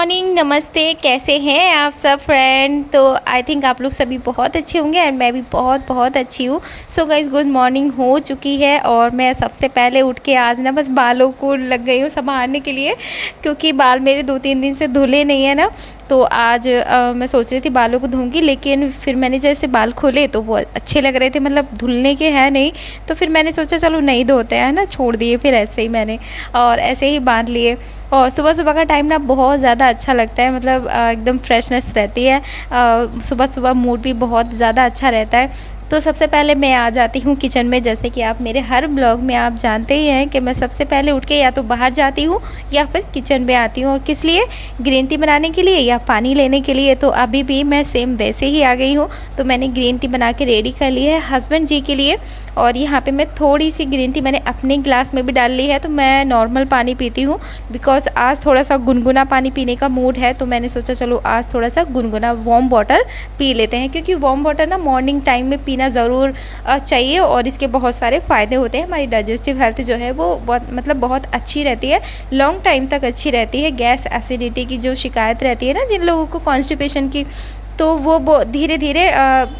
Morning, नमस्ते। कैसे हैं आप सब फ्रेंड? तो आई थिंक आप लोग सभी बहुत अच्छे होंगे एंड मैं भी बहुत बहुत अच्छी हूँ। सो गाइस, गुड मॉर्निंग हो चुकी है और मैं सबसे पहले उठ के आज ना बस बालों को लग गई हूँ संभालने के लिए, क्योंकि बाल मेरे 2-3 दिन से धुले नहीं है ना। तो आज मैं सोच रही थी बालों को धोऊंगी, लेकिन फिर मैंने जैसे बाल खोले तो वो अच्छे लग रहे थे, मतलब धुलने के हैं नहीं। तो फिर मैंने सोचा चलो नहीं धोते हैं ना, छोड़ दिए फिर ऐसे ही मैंने, और ऐसे ही बांध लिए। और सुबह सुबह का टाइम ना बहुत ज़्यादा अच्छा लगता है, मतलब एकदम फ्रेशनेस रहती है। सुबह सुबह मूड भी बहुत ज़्यादा अच्छा रहता है। तो सबसे पहले मैं आ जाती हूँ किचन में। जैसे कि आप मेरे हर ब्लॉग में आप जानते ही हैं कि मैं सबसे पहले उठ के या तो बाहर जाती हूँ या फिर किचन में आती हूँ। और किस लिए? ग्रीन टी बनाने के लिए या पानी लेने के लिए। तो अभी भी मैं सेम वैसे ही आ गई हूँ। तो मैंने ग्रीन टी बना के रेडी कर ली है हस्बैंड जी के लिए। और यहाँ पे मैं थोड़ी सी ग्रीन टी मैंने अपने ग्लास में भी डाल ली है। तो मैं नॉर्मल पानी पीती हूँ, बिकॉज आज थोड़ा सा गुनगुना पानी पीने का मूड है। तो मैंने सोचा चलो आज थोड़ा सा गुनगुना वार्म वाटर पी लेते हैं, क्योंकि वार्म वाटर ना मॉर्निंग टाइम में पीना ज़रूर चाहिए। और इसके बहुत सारे फ़ायदे होते हैं। हमारी डाइजेस्टिव हेल्थ जो है वो बहुत अच्छी रहती है, लॉन्ग टाइम तक अच्छी रहती है। गैस एसिडिटी की जो शिकायत रहती है ना जिन लोगों को, कॉन्स्टिपेशन की, तो वो धीरे धीरे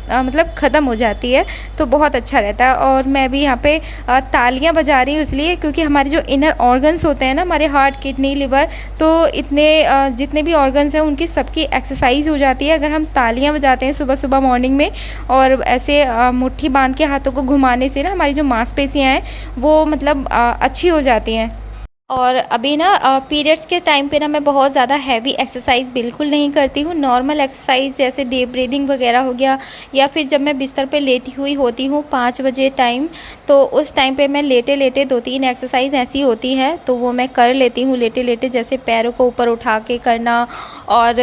मतलब ख़त्म हो जाती है। तो बहुत अच्छा रहता है। और मैं भी यहाँ पे तालियां बजा रही हूँ इसलिए क्योंकि हमारे जो इनर ऑर्गन्स होते हैं ना, हमारे हार्ट, किडनी, लिवर, तो इतने जितने भी ऑर्गन्स हैं उनकी सबकी एक्सरसाइज हो जाती है अगर हम तालियां बजाते हैं सुबह सुबह मॉर्निंग में। और ऐसे मुट्ठी बांध के हाथों को घुमाने से ना हमारी जो मांसपेशियाँ हैं वो मतलब अच्छी हो जाती हैं। और अभी ना पीरियड्स के टाइम पे ना मैं बहुत ज़्यादा हैवी एक्सरसाइज बिल्कुल नहीं करती हूँ। नॉर्मल एक्सरसाइज जैसे डीप ब्रीदिंग वगैरह हो गया, या फिर जब मैं बिस्तर पे लेटी हुई होती हूँ 5 बजे टाइम, तो उस टाइम पे मैं लेटे लेटे 2-3 एक्सरसाइज ऐसी होती हैं तो वो मैं कर लेती हूँ लेटे लेटे। जैसे पैरों को ऊपर उठा के करना, और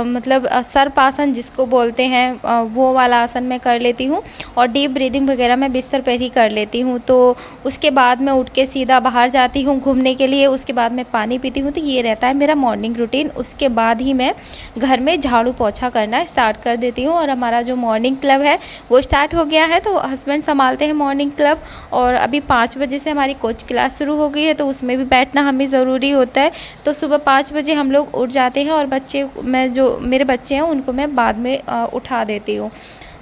मतलब सर्पासन जिसको बोलते हैं वो वाला आसन मैं कर लेती हूँ। और डीप ब्रीदिंग वगैरह मैं बिस्तर पर ही कर लेती हूँ। तो उसके बाद मैं उठ के सीधा बाहर जाती हूँ घूमने के लिए। उसके बाद मैं पानी पीती हूँ। तो ये रहता है मेरा मॉर्निंग रूटीन। उसके बाद ही मैं घर में झाड़ू पोछा करना स्टार्ट कर देती हूँ। और हमारा जो मॉर्निंग क्लब है वो स्टार्ट हो गया है, तो हस्बैंड संभालते हैं मॉर्निंग क्लब। और अभी 5 बजे से हमारी कोच क्लास शुरू हो गई है, तो उसमें भी बैठना हमें ज़रूरी होता है। तो सुबह 5 बजे हम लोग उठ जाते हैं, और जो मेरे बच्चे हैं उनको मैं बाद में उठा देती हूँ।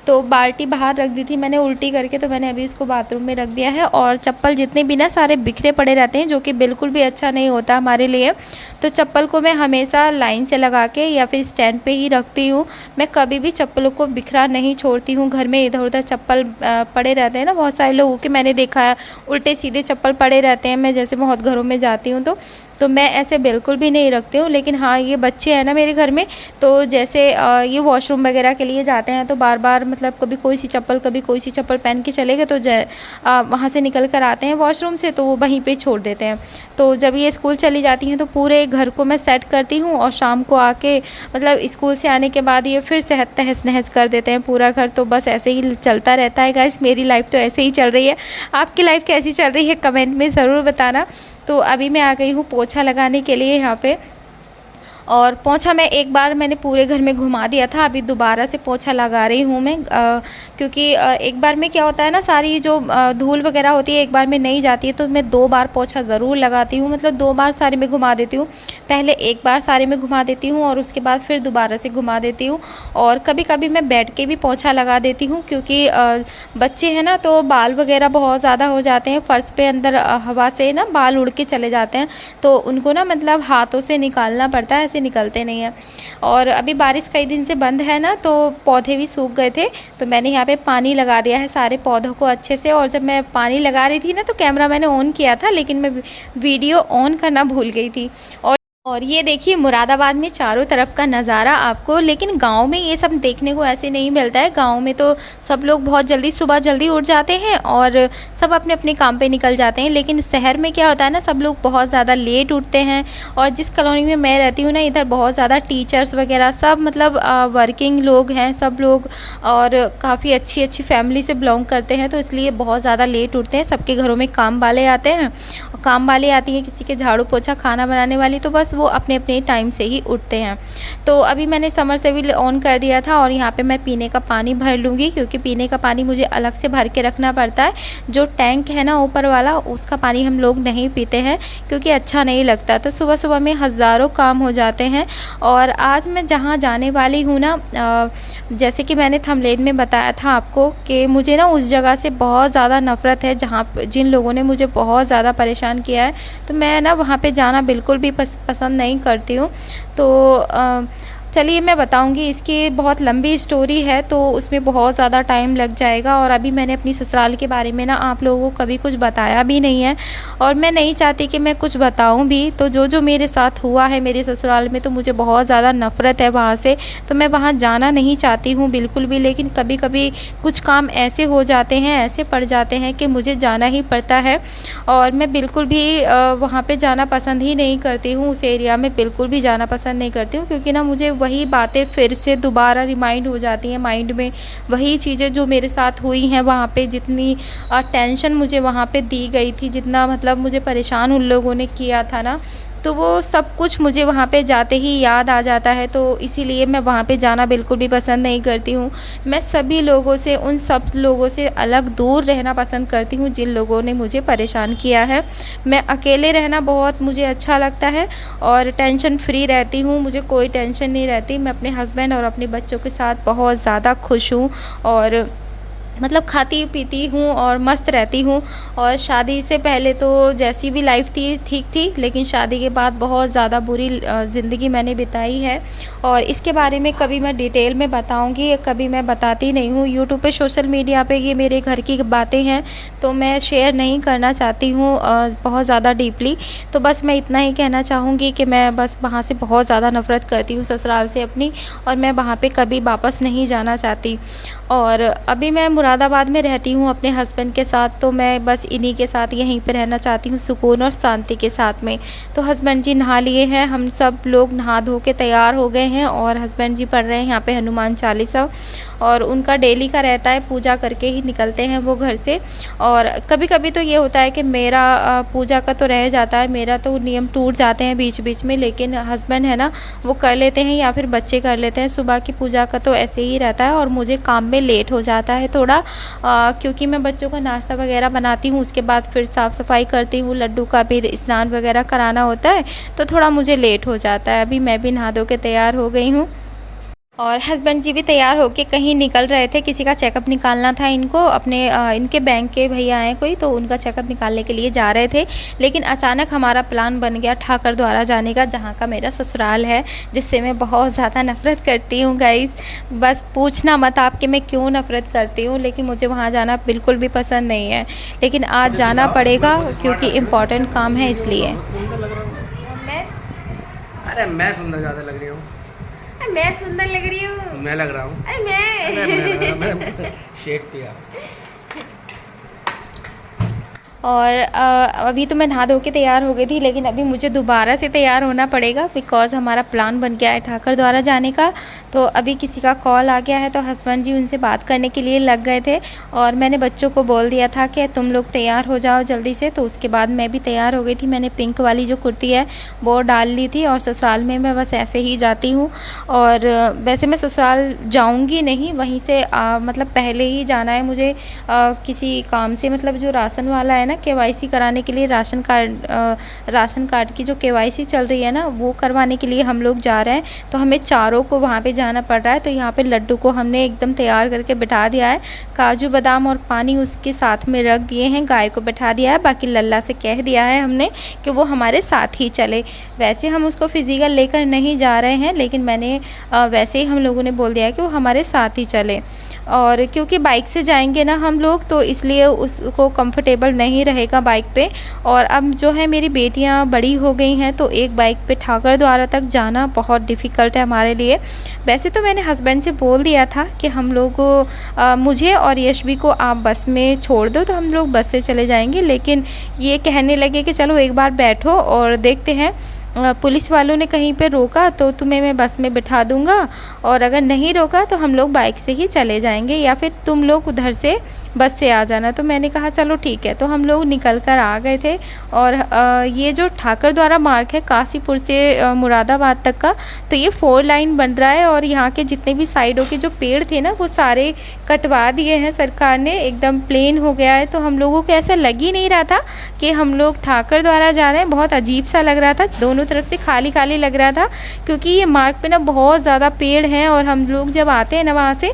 तो बाल्टी बाहर रख दी थी मैंने उल्टी करके, तो मैंने अभी उसको बाथरूम में रख दिया है। और चप्पल जितने भी ना सारे बिखरे पड़े रहते हैं, जो कि बिल्कुल भी अच्छा नहीं होता हमारे लिए। तो चप्पल को मैं हमेशा लाइन से लगा के या फिर स्टैंड पे ही रखती हूँ। मैं कभी भी चप्पलों को बिखरा नहीं छोड़ती हूँ। घर में इधर उधर चप्पल पड़े रहते हैं ना, बहुत सारे लोगों के मैंने देखा है उल्टे सीधे चप्पल पड़े रहते हैं। मैं जैसे बहुत घरों में जाती हूँ तो मैं ऐसे बिल्कुल भी नहीं रखती हूँ। लेकिन हाँ, ये बच्चे हैं ना मेरे घर में, तो जैसे ये वॉशरूम वगैरह के लिए जाते हैं तो बार बार मतलब कभी कोई सी चप्पल पहन के चले गए, तो वहाँ से निकल कर आते हैं वॉशरूम से, तो वो वहीं पे छोड़ देते हैं। तो जब ये स्कूल चली जाती हैं तो पूरे घर को मैं सेट करती हूँ, और शाम को आके मतलब स्कूल से आने के बाद ये फिर से तहस नहस कर देते हैं पूरा घर। तो बस ऐसे ही चलता रहता है गाइस, मेरी लाइफ तो ऐसे ही चल रही है। आपकी लाइफ कैसी चल रही है कमेंट में ज़रूर बताना। तो अभी मैं आ गई हूँ पोछा लगाने के लिए यहाँ पे। और पोंछा मैं एक बार मैंने पूरे घर में घुमा दिया था, अभी दोबारा से पोंछा लगा रही हूँ मैं, क्योंकि एक बार में क्या होता है ना, सारी जो धूल वगैरह होती है एक बार में नहीं जाती है। तो मैं 2 बार पोंछा ज़रूर लगाती हूँ, मतलब 2 बार सारे में घुमा देती हूँ। पहले एक बार सारे में घुमा देती हूँ और उसके बाद फिर दोबारा से घुमा देती हूँ। और कभी कभी मैं बैठ के भी पोंछा लगा देती हूँ, क्योंकि बच्चे हैं ना तो बाल वगैरह बहुत ज़्यादा हो जाते हैं फर्श पे, अंदर हवा से ना बाल उड़ के चले जाते हैं, तो उनको ना मतलब हाथों से निकालना पड़ता है, ऐसे निकलते नहीं हैं। और अभी बारिश कई दिन से बंद है ना, तो पौधे भी सूख गए थे, तो मैंने यहाँ पे पानी लगा दिया है सारे पौधों को अच्छे से। और जब मैं पानी लगा रही थी ना तो कैमरा मैंने ऑन किया था, लेकिन मैं वीडियो ऑन करना भूल गई थी। और ये देखिए मुरादाबाद में चारों तरफ का नज़ारा आपको, लेकिन गांव में ये सब देखने को ऐसे नहीं मिलता है। गांव में तो सब लोग बहुत जल्दी सुबह जल्दी उठ जाते हैं और सब अपने अपने काम पे निकल जाते हैं। लेकिन शहर में क्या होता है ना, सब लोग बहुत ज़्यादा लेट उठते हैं। और जिस कॉलोनी में मैं रहती हूँ ना, इधर बहुत ज़्यादा टीचर्स वगैरह सब मतलब वर्किंग लोग हैं सब लोग, और काफ़ी अच्छी अच्छी फैमिली से बिलोंग करते हैं, तो इसलिए बहुत ज़्यादा लेट उठते हैं। सबके घरों में काम वाले आते हैं, काम वाली आती हैं, किसी के झाड़ू पोछा खाना बनाने वाली। तो बस बस वो अपने अपने टाइम से ही उठते हैं। तो अभी मैंने समरसेबिल ऑन कर दिया था और यहाँ पे मैं पीने का पानी भर लूँगी, क्योंकि पीने का पानी मुझे अलग से भर के रखना पड़ता है। जो टैंक है ना ऊपर वाला, उसका पानी हम लोग नहीं पीते हैं क्योंकि अच्छा नहीं लगता। तो सुबह सुबह में हज़ारों काम हो जाते हैं। और आज मैं जहाँ जाने वाली हूँ ना, जैसे कि मैंने थंबनेल में बताया था आपको कि मुझे ना उस जगह से बहुत ज़्यादा नफ़रत है जहाँ जिन लोगों ने मुझे बहुत ज़्यादा परेशान किया है। तो मैं ना वहाँ पे जाना बिल्कुल भी पसंद नहीं करती हूँ। तो चलिए मैं बताऊंगी, इसकी बहुत लंबी स्टोरी है तो उसमें बहुत ज़्यादा टाइम लग जाएगा। और अभी मैंने अपनी ससुराल के बारे में ना आप लोगों को कभी कुछ बताया भी नहीं है, और मैं नहीं चाहती कि मैं कुछ बताऊं भी। तो जो मेरे साथ हुआ है मेरे ससुराल में, तो मुझे बहुत ज़्यादा नफ़रत है वहाँ से, तो मैं वहाँ जाना नहीं चाहती हूँ बिल्कुल भी। लेकिन कभी कभी कुछ काम ऐसे हो जाते हैं, ऐसे पड़ जाते हैं कि मुझे जाना ही पड़ता है। और मैं बिल्कुल भी वहाँ पे जाना पसंद ही नहीं करती हूँ, उस एरिया में बिल्कुल भी जाना पसंद नहीं करती हूँ, क्योंकि ना मुझे वही बातें फिर से दोबारा रिमाइंड हो जाती हैं माइंड में। वही चीज़ें जो मेरे साथ हुई हैं वहाँ पे, जितनी टेंशन मुझे वहाँ पे दी गई थी, जितना मतलब मुझे परेशान उन लोगों ने किया था ना, तो वो सब कुछ मुझे वहाँ पे जाते ही याद आ जाता है। तो इसीलिए मैं वहाँ पे जाना बिल्कुल भी पसंद नहीं करती हूँ। मैं सभी लोगों से, उन सब लोगों से अलग दूर रहना पसंद करती हूँ जिन लोगों ने मुझे परेशान किया है। मैं अकेले रहना बहुत मुझे अच्छा लगता है और टेंशन फ्री रहती हूँ, मुझे कोई टेंशन नहीं रहती। मैं अपने हस्बैंड और अपने बच्चों के साथ बहुत ज़्यादा खुश हूँ, और मतलब खाती पीती हूँ और मस्त रहती हूँ। और शादी से पहले तो जैसी भी लाइफ थी ठीक थी, लेकिन शादी के बाद बहुत ज़्यादा बुरी ज़िंदगी मैंने बिताई है। और इसके बारे में कभी मैं डिटेल में बताऊँगी, कभी मैं बताती नहीं हूँ। यूट्यूब पे, सोशल मीडिया पे ये मेरे घर की बातें हैं, तो मैं शेयर नहीं करना चाहती हूँ बहुत ज़्यादा डीपली। तो बस मैं इतना ही कहना चाहूँगी कि मैं बस वहाँ से बहुत ज़्यादा नफ़रत करती हूँ, ससुराल से अपनी, और मैं वहाँ पे कभी वापस नहीं जाना चाहती। और अभी मैं मुरादाबाद में रहती हूँ अपने हस्बैंड के साथ, तो मैं बस इन्हीं के साथ यहीं पे रहना चाहती हूँ, सुकून और शांति के साथ में। तो हस्बैंड जी नहा लिए हैं, हम सब लोग नहा धो के तैयार हो गए हैं, और हस्बैंड जी पढ़ रहे हैं यहाँ पे हनुमान चालीसा, और उनका डेली का रहता है, पूजा करके ही निकलते हैं वो घर से। और कभी कभी तो ये होता है कि मेरा पूजा का तो रह जाता है, मेरा तो नियम टूट जाते हैं बीच बीच में, लेकिन हस्बैंड है ना वो कर लेते हैं, या फिर बच्चे कर लेते हैं। सुबह की पूजा का तो ऐसे ही रहता है, और मुझे काम में लेट हो जाता है थोड़ा, क्योंकि मैं बच्चों का नाश्ता वगैरह बनाती हूँ, उसके बाद फिर साफ़ सफाई करती हूँ, लड्डू का भी स्नान वगैरह कराना होता है, तो थोड़ा मुझे लेट हो जाता है। अभी मैं भी नहा धो के तैयार हो गई हूँ, और हस्बैंड जी भी तैयार होके कहीं निकल रहे थे, किसी का चेकअप निकालना था इनको, अपने इनके बैंक के भैया हैं कोई, तो उनका चेकअप निकालने के लिए जा रहे थे। लेकिन अचानक हमारा प्लान बन गया ठाकर द्वारा जाने का, जहाँ का मेरा ससुराल है, जिससे मैं बहुत ज़्यादा नफ़रत करती हूँ गाइज़। बस पूछना मत आप कि मैं क्यों नफ़रत करती हूँ, लेकिन मुझे वहाँ जाना बिल्कुल भी पसंद नहीं है, लेकिन आज जाना पड़ेगा क्योंकि इम्पॉर्टेंट काम है इसलिए। अरे मैं सुंदर ज़्यादा लग रही हूँ। मैं सुंदर लग रही हूँ, मैं लग रहा हूँ। अरे मैं शेड किया। और अभी तो मैं नहा धो के तैयार हो गई थी, लेकिन अभी मुझे दोबारा से तैयार होना पड़ेगा, बिकॉज़ हमारा प्लान बन गया है ठाकर द्वारा जाने का। तो अभी किसी का कॉल आ गया है, तो हस्बैंड जी उनसे बात करने के लिए लग गए थे, और मैंने बच्चों को बोल दिया था कि तुम लोग तैयार हो जाओ जल्दी से। तो उसके बाद मैं भी तैयार हो गई थी, मैंने पिंक वाली जो कुर्ती है वो डाल ली थी, और ससुराल में मैं बस ऐसे ही जाती हूँ। और वैसे मैं ससुराल जाऊँगी नहीं, वहीं से मतलब पहले ही जाना है मुझे किसी काम से, मतलब जो राशन वाला है ना, केवाईसी कराने के लिए, राशन कार्ड की जो केवाईसी चल रही है ना, वो करवाने के लिए हम लोग जा रहे हैं। तो हमें चारों को वहाँ पे जाना पड़ रहा है। तो यहाँ पे लड्डू को हमने एकदम तैयार करके बिठा दिया है, काजू बादाम और पानी उसके साथ में रख दिए हैं, गाय को बिठा दिया है। बाकी लल्ला से कह दिया है हमने कि वो हमारे साथ ही चले। वैसे हम उसको फिज़िकल लेकर नहीं जा रहे हैं, लेकिन मैंने वैसे ही हम लोगों ने बोल दिया है कि वो हमारे साथ ही चले। और क्योंकि बाइक से जाएंगे ना हम लोग, तो इसलिए उसको कंफर्टेबल नहीं रहेगा बाइक पे। और अब जो है मेरी बेटियां बड़ी हो गई हैं, तो एक बाइक पे ठाकर द्वारा तक जाना बहुत डिफ़िकल्ट है हमारे लिए। वैसे तो मैंने हस्बैंड से बोल दिया था कि हम लोग मुझे और यशवी को आप बस में छोड़ दो, तो हम लोग बस से चले जाएंगे, लेकिन ये कहने लगे कि चलो एक बार बैठो और देखते हैं पुलिस वालों ने कहीं पे रोका तो तुम्हें मैं बस में बिठा दूँगा, और अगर नहीं रोका तो हम लोग बाइक से ही चले जाएंगे, या फिर तुम लोग उधर से बस से आ जाना। तो मैंने कहा चलो ठीक है। तो हम लोग निकल कर आ गए थे। और ये जो ठाकर द्वारा मार्ग है काशीपुर से मुरादाबाद तक का, तो ये 4 लाइन बन रहा है, और यहाँ के जितने भी साइडों के जो पेड़ थे ना वो सारे कटवा दिए हैं सरकार ने, एकदम प्लेन हो गया है। तो हम लोगों को ऐसा लग ही नहीं रहा था कि हम लोग ठाकर द्वारा जा रहे हैं, बहुत अजीब सा लग रहा था, दोनों तरफ से खाली खाली लग रहा था, क्योंकि ये मार्ग पे ना बहुत ज़्यादा पेड़ हैं, और हम लोग जब आते हैं ना वहाँ से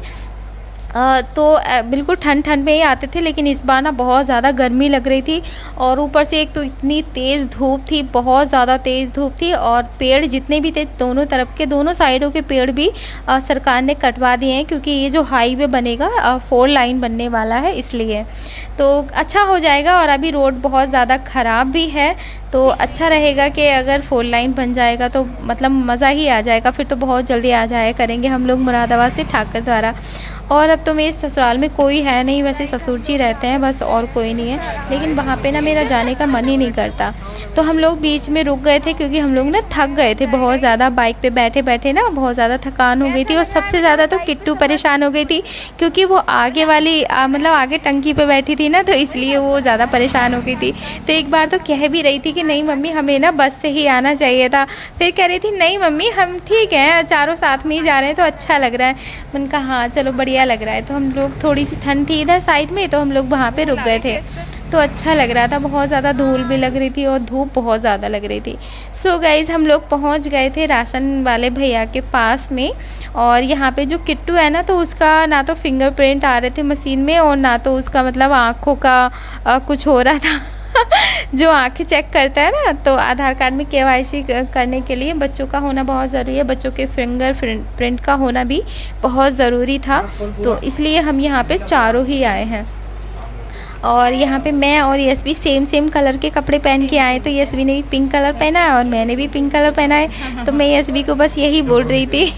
तो बिल्कुल ठंड ठंड में ही आते थे, लेकिन इस बार ना बहुत ज़्यादा गर्मी लग रही थी, और ऊपर से एक तो इतनी तेज़ धूप थी, बहुत ज़्यादा तेज़ धूप थी, और पेड़ जितने भी थे दोनों तरफ के, दोनों साइडों के पेड़ भी सरकार ने कटवा दिए हैं, क्योंकि ये जो हाईवे बनेगा 4 लाइन बनने वाला है, इसलिए तो अच्छा हो जाएगा। और अभी रोड बहुत ज़्यादा ख़राब भी है, तो अच्छा रहेगा कि अगर 4 लाइन बन जाएगा तो मतलब मज़ा ही आ जाएगा, फिर तो बहुत जल्दी आ जाया करेंगे हम लोग मुरादाबाद से ठाकर द्वारा। और अब तो मेरे ससुराल में कोई है नहीं, वैसे ससुर जी रहते हैं बस, और कोई नहीं है, लेकिन वहाँ पे ना मेरा जाने का मन ही नहीं करता। तो हम लोग बीच में रुक गए थे, क्योंकि हम लोग ना थक गए थे बहुत ज़्यादा, बाइक पे बैठे बैठे ना बहुत ज़्यादा थकान हो गई थी। और सबसे ज़्यादा तो किट्टू परेशान हो गई थी, क्योंकि वो आगे वाली मतलब आगे टंकी पे बैठी थी ना, तो इसलिए वो ज़्यादा परेशान हो गई थी। तो एक बार तो कह भी रही थी कि नहीं मम्मी हमें ना बस से ही आना चाहिए था, फिर कह रही थी नहीं मम्मी हम ठीक हैं, चारों साथ में ही जा रहे हैं तो अच्छा लग रहा है। मैंने कहा हाँ चलो बढ़िया लग रहा है। तो हम लोग, थोड़ी सी ठंड थी इधर साइड में, तो हम लोग वहाँ पे रुक गए थे, तो अच्छा लग रहा था। बहुत ज़्यादा धूल भी लग रही थी और धूप बहुत ज़्यादा लग रही थी। सो गाइज़ हम लोग पहुँच गए थे राशन वाले भैया के पास में, और यहाँ पे जो किट्टू है ना, तो उसका ना तो फिंगरप्रिंट आ रहे थे मशीन में, और ना तो उसका मतलब आँखों का कुछ हो रहा था जो आंखें चेक करता है ना, तो आधार कार्ड में केवाईसी करने के लिए बच्चों का होना बहुत ज़रूरी है, बच्चों के फिंगर प्रिंट का होना भी बहुत ज़रूरी था, तो इसलिए हम यहाँ पे चारों ही आए हैं। और यहाँ पे मैं और यशवी सेम कलर के कपड़े पहन के आए, तो यशवी ने भी पिंक कलर पहना है और मैंने भी पिंक कलर पहना है, तो मैं यशवी को बस यही बोल रही थी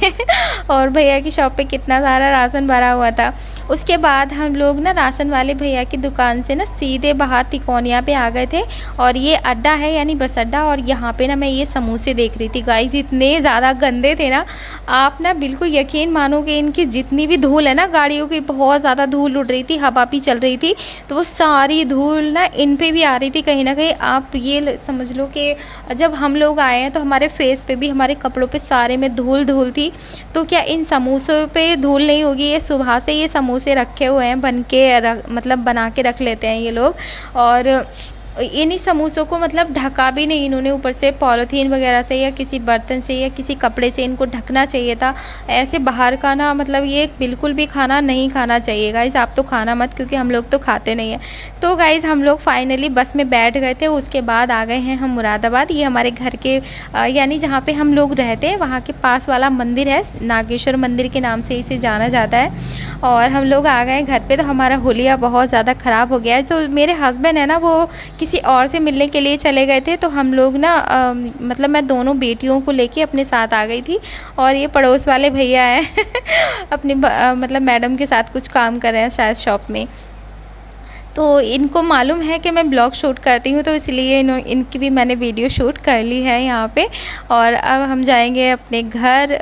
और भैया की शॉप पे कितना सारा राशन भरा हुआ था। उसके बाद हम लोग ना राशन वाले भैया की दुकान से ना सीधे बाहर तिकोनिया पे आ गए थे, और ये अड्डा है यानी बस अड्डा, और यहाँ पे ना मैं ये समोसे देख रही थी गाइस, इतने ज़्यादा गंदे थे ना, आप ना बिल्कुल यकीन मानोगे, इनकी जितनी भी धूल है ना, गाड़ियों की बहुत ज़्यादा धूल उड़ रही थी, हवा भी चल रही थी, तो वो सारी धूल ना इन पे भी आ रही थी कहीं ना कहीं। आप ये समझ लो कि जब हम लोग आए हैं तो हमारे फेस पे भी, हमारे कपड़ों पे सारे में धूल थी, तो क्या इन समोसों पे धूल नहीं होगी? ये सुबह से ये समोसे रखे हुए हैं, मतलब बना के रख लेते हैं ये लोग, और इन्हीं समोसों को मतलब ढका भी नहीं इन्होंने, ऊपर से पॉलीथीन वगैरह से या किसी बर्तन से या किसी कपड़े से इनको ढकना चाहिए था। ऐसे बाहर का ना मतलब ये बिल्कुल भी खाना नहीं खाना चाहिए गाइज़, आप तो खाना मत, क्योंकि हम लोग तो खाते नहीं हैं। तो गाइज़ हम लोग फाइनली बस में बैठ गए थे, उसके बाद आ गए हैं हम मुरादाबाद। ये हमारे घर के यानी जहाँ पे हम लोग रहते हैं वहाँ के पास वाला मंदिर है, नागेश्वर मंदिर के नाम से इसे जाना जाता है। और हम लोग आ गए घर पे, तो हमारा होलिया बहुत ज़्यादा ख़राब हो गया है। तो मेरे हस्बैंड है ना, वो किसी और से मिलने के लिए चले गए थे, तो हम लोग ना मतलब मैं दोनों बेटियों को लेके अपने साथ आ गई थी, और ये पड़ोस वाले भैया हैं अपनी मतलब मैडम के साथ कुछ काम कर रहे हैं शायद शॉप में, तो इनको मालूम है कि मैं ब्लॉग शूट करती हूँ, तो इसलिए इनकी भी मैंने वीडियो शूट कर ली है यहाँ पे। और अब हम जाएंगे अपने घर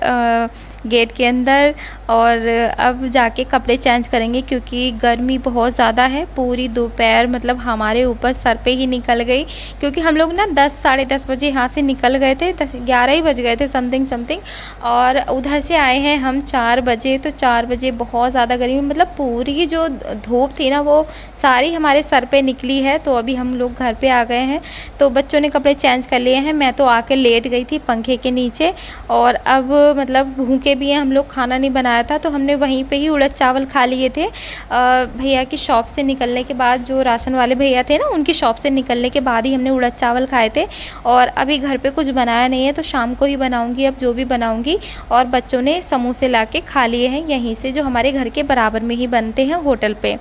गेट के अंदर, और अब जाके कपड़े चेंज करेंगे, क्योंकि गर्मी बहुत ज़्यादा है। पूरी दोपहर मतलब हमारे ऊपर सर पे ही निकल गई, क्योंकि हम लोग ना 10 साढ़े 10 बजे यहाँ से निकल गए थे, 11 ही बज गए थे समथिंग, और उधर से आए हैं हम 4 बजे। तो 4 बजे बहुत ज़्यादा गर्मी, मतलब पूरी जो धूप थी ना वो सारी हमारे सर पे निकली है। तो अभी हम लोग घर पे आ गए हैं, तो बच्चों ने कपड़े चेंज कर लिए हैं, मैं तो आके लेट गई थी पंखे के नीचे। और अब मतलब भूखे भी हैं हम लोग, खाना नहीं बनाया था, तो हमने वहीं पे ही उड़द चावल खा लिए थे। भैया की शॉप से निकलने के बाद, जो राशन वाले भैया थे ना, उनकी शॉप से निकलने के बाद ही हमने उड़द चावल खाए थे। और अभी घर पे कुछ बनाया नहीं है, तो शाम को ही बनाऊंगी अब जो भी बनाऊंगी। और बच्चों ने समोसे ला के खा लिए हैं यहीं से, जो हमारे घर के बराबर में ही बनते हैं होटल पे,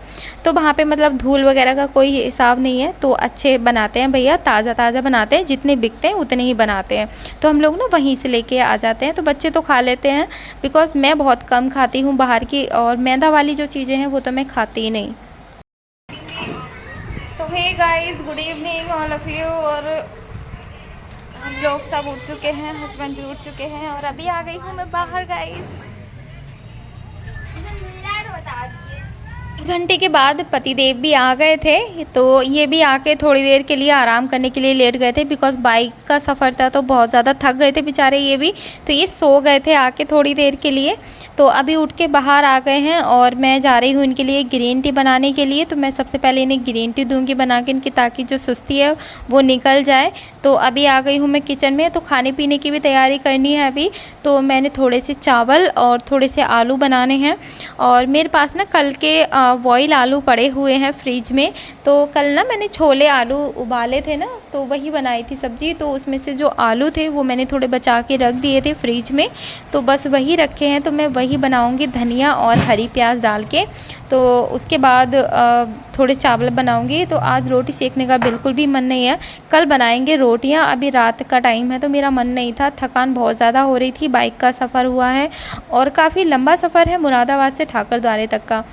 तो वहाँ पे मतलब धूल वगैरह का कोई हिसाब नहीं है, तो अच्छे बनाते हैं भैया, ताज़ा बनाते हैं, जितने बिकते हैं उतने ही बनाते हैं। तो हम लोग ना वहीं से लेके आ जाते हैं, तो बच्चे तो खा लेते हैं, बिकॉज मैं बहुत कम खाती हूँ बाहर की, और मैदा वाली जो चीज़ें हैं वो तो मैं खाती ही नहीं। तो hey guys, good evening all of you. और हम लोग सब उठ चुके हैं, हस्बैंड भी उठ चुके हैं और अभी आ गई हूँ मैं बाहर गाइस। 1 घंटे के बाद पतिदेव भी आ गए थे, तो ये भी आके थोड़ी देर के लिए आराम करने के लिए लेट गए थे, बिकॉज़ बाइक का सफ़र था तो बहुत ज़्यादा थक गए थे बेचारे ये भी, तो ये सो गए थे आके थोड़ी देर के लिए। तो अभी उठ के बाहर आ गए हैं और मैं जा रही हूँ इनके लिए ग्रीन टी बनाने के लिए। तो मैं सबसे पहले इन्हें ग्रीन टी दूँगी बना के इनकी, ताकि जो सुस्ती है वो निकल जाए। तो अभी आ गई हूँ मैं किचन में, तो खाने पीने की भी तैयारी करनी है अभी। तो मैंने थोड़े से चावल और थोड़े से आलू बनाने हैं, और मेरे पास ना कल के बॉयल आलू पड़े हुए हैं फ्रिज में। तो कल ना मैंने छोले आलू उबाले थे ना, तो वही बनाई थी सब्ज़ी। तो उसमें से जो आलू थे वो मैंने थोड़े बचा के रख दिए थे फ्रिज में, तो बस वही रखे हैं। तो मैं वही बनाऊंगी धनिया और हरी प्याज डाल के। तो उसके बाद थोड़े चावल बनाऊंगी। तो आज रोटी सेकने का बिल्कुल भी मन नहीं है, कल बनाएंगे रोटियां। अभी रात का टाइम है तो मेरा मन नहीं था, थकान बहुत ज़्यादा हो रही थी, बाइक का सफ़र हुआ है और काफ़ी लंबा सफ़र है मुरादाबाद से ठाकुरद्वारे तक का।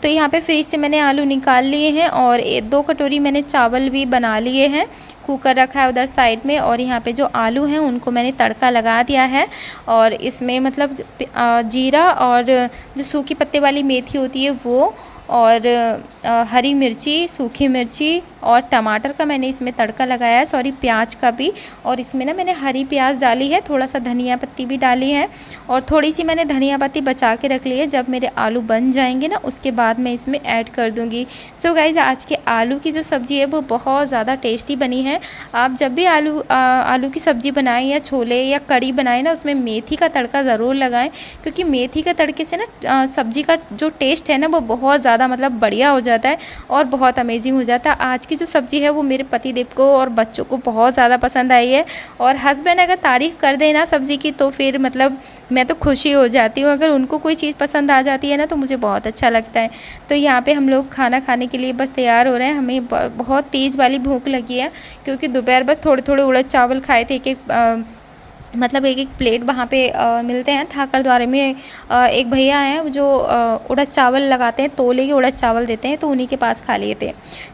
तो यहाँ पे फ्रिज से मैंने आलू निकाल लिए हैं और 2 कटोरी मैंने चावल भी बना लिए हैं, कुकर रखा है उधर साइड में। और यहाँ पे जो आलू हैं उनको मैंने तड़का लगा दिया है, और इसमें मतलब जीरा और जो सूखी पत्ते वाली मेथी होती है वो, और हरी मिर्ची, सूखी मिर्ची और टमाटर का मैंने इसमें तड़का लगाया है, सॉरी प्याज का भी। और इसमें ना मैंने हरी प्याज डाली है, थोड़ा सा धनिया पत्ती भी डाली है, और थोड़ी सी मैंने धनिया पत्ती बचा के रख ली है। जब मेरे आलू बन जाएंगे ना उसके बाद मैं इसमें ऐड कर दूँगी। सो गाइज़, आज के आलू की जो सब्ज़ी है वो बहुत ज़्यादा टेस्टी बनी है। आप जब भी आलू की सब्ज़ी बनाएं या छोले या कड़ी बनाएं ना, उसमें मेथी का तड़का ज़रूर लगाएं, क्योंकि मेथी के तड़के से ना सब्ज़ी का जो टेस्ट है ना वो बहुत ज़्यादा मतलब बढ़िया हो जाता है और बहुत अमेजिंग हो जाता है। आज की जो सब्ज़ी है वो मेरे पतिदेव को और बच्चों को बहुत ज़्यादा पसंद आई है, और हस्बैंड अगर तारीफ़ कर दे ना सब्ज़ी की तो फिर मतलब मैं तो खुशी हो जाती हूँ। अगर उनको कोई चीज़ पसंद आ जाती है ना तो मुझे बहुत अच्छा लगता है। तो यहाँ पे हम लोग खाना खाने के लिए बस तैयार हो रहे हैं। हमें बहुत तेज़ वाली भूख लगी है, क्योंकि दोपहर बाद थोड़े थोड़े उड़द चावल खाए थे। मतलब एक प्लेट वहाँ पे मिलते हैं ठाकुरद्वारे में। एक भैया हैं जो उड़द चावल लगाते हैं, तोले के उड़द चावल देते हैं, तो उन्हीं के पास खा लिए थे।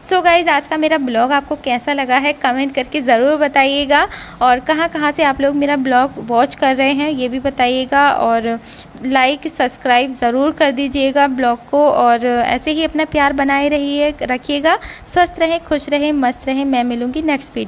सो गाइज़, आज का मेरा ब्लॉग आपको कैसा लगा है कमेंट करके ज़रूर बताइएगा, और कहाँ कहाँ से आप लोग मेरा ब्लॉग वॉच कर रहे हैं ये भी बताइएगा, और लाइक सब्सक्राइब ज़रूर कर दीजिएगा ब्लॉग को, और ऐसे ही अपना प्यार बनाए रखिएगा। स्वस्थ रहें, खुश रहें, मस्त रहें। मैं मिलूँगी नेक्स्ट वीडियो।